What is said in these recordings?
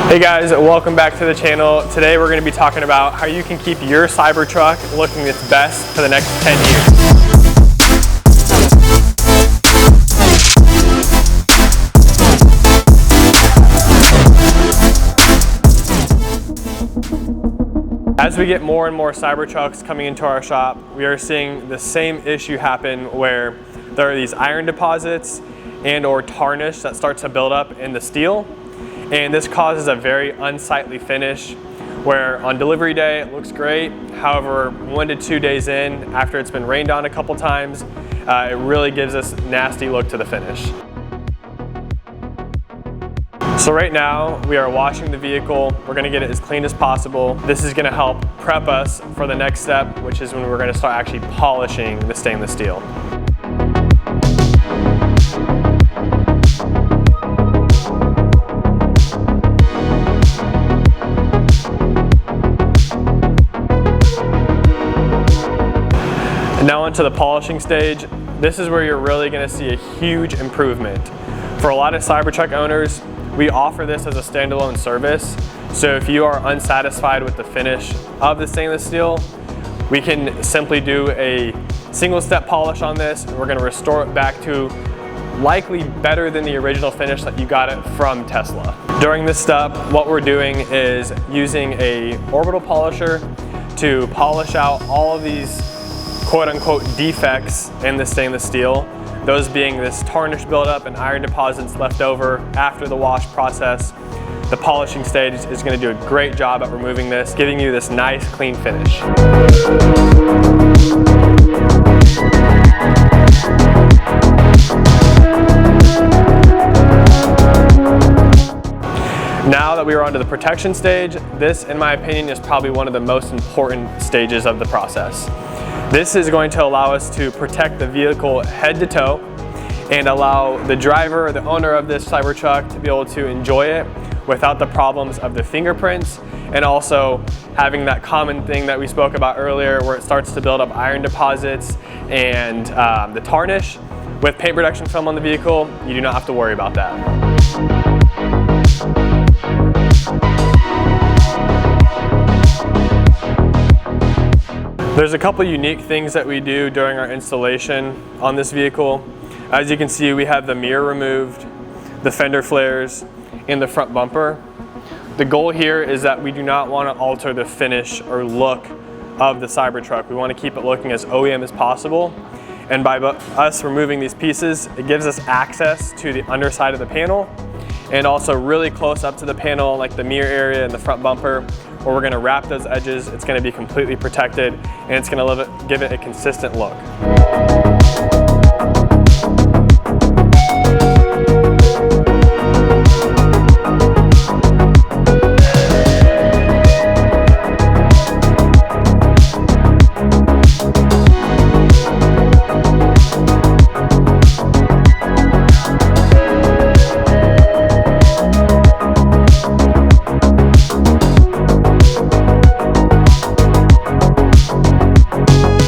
Hey guys, welcome back to the channel. Today we're going to be talking about how you can keep your Cybertruck looking its best for the next 10 years. As we get more and more Cybertrucks coming into our shop, we are seeing the same issue happen where there are these iron deposits and or tarnish that starts to build up in the steel. And this causes a very unsightly finish where on delivery day it looks great. However, 1 to 2 days in, after it's been rained on a couple times, it really gives this nasty look to the finish. So right now we are washing the vehicle. We're going to get it as clean as possible. This is going to help prep us for the next step, which is when we're going to start actually polishing the stainless steel. Now into the polishing stage. This is where you're really going to see a huge improvement. For a lot of Cybertruck owners, we offer this as a standalone service. So if you are unsatisfied with the finish of the stainless steel, we can simply do a single step polish on this, and we're going to restore it back to likely better than the original finish that you got it from Tesla. During this step, what we're doing is using a orbital polisher to polish out all of these quote-unquote defects in the stainless steel, those being this tarnish buildup and iron deposits left over after the wash process. The polishing stage is going to do a great job at removing this, giving you this nice clean finish. Now that we are onto the protection stage, this in my opinion is probably one of the most important stages of the process. This is going to allow us to protect the vehicle head to toe and allow the driver or the owner of this Cybertruck to be able to enjoy it without the problems of the fingerprints, and also having that common thing that we spoke about earlier where it starts to build up iron deposits and the tarnish. With paint protection film on the vehicle, you do not have to worry about that. There's a couple unique things that we do during our installation on this vehicle. As you can see, we have the mirror removed, the fender flares, and the front bumper. The goal here is that we do not want to alter the finish or look of the Cybertruck. We want to keep it looking as OEM as possible. And by us removing these pieces, it gives us access to the underside of the panel and also really close up to the panel, like the mirror area and the front bumper, where we're going to wrap those edges. It's going to be completely protected, and it's going to give it a consistent look.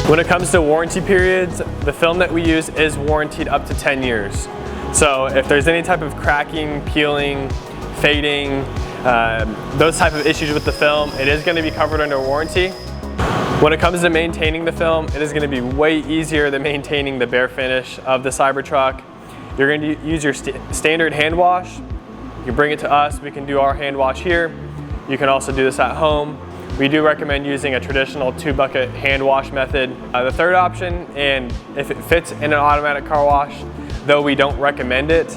When it comes to warranty periods, the film that we use is warranted up to 10 years. So if there's any type of cracking, peeling, fading, those type of issues with the film, it is going to be covered under warranty. When it comes to maintaining the film, it is going to be way easier than maintaining the bare finish of the Cybertruck. You're going to use your standard hand wash. You can bring it to us, we can do our hand wash here. You can also do this at home. We do recommend using a traditional 2-bucket hand wash method. The third option, and if it fits in an automatic car wash, though we don't recommend it,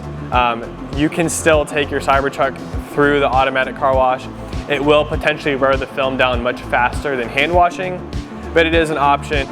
you can still take your Cybertruck through the automatic car wash. It will potentially wear the film down much faster than hand washing, but it is an option.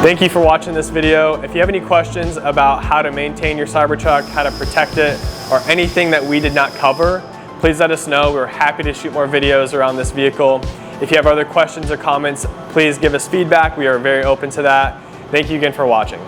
Thank you for watching this video. If you have any questions about how to maintain your Cybertruck, how to protect it, or anything that we did not cover, please let us know. We're happy to shoot more videos around this vehicle. If you have other questions or comments, please give us feedback. We are very open to that. Thank you again for watching.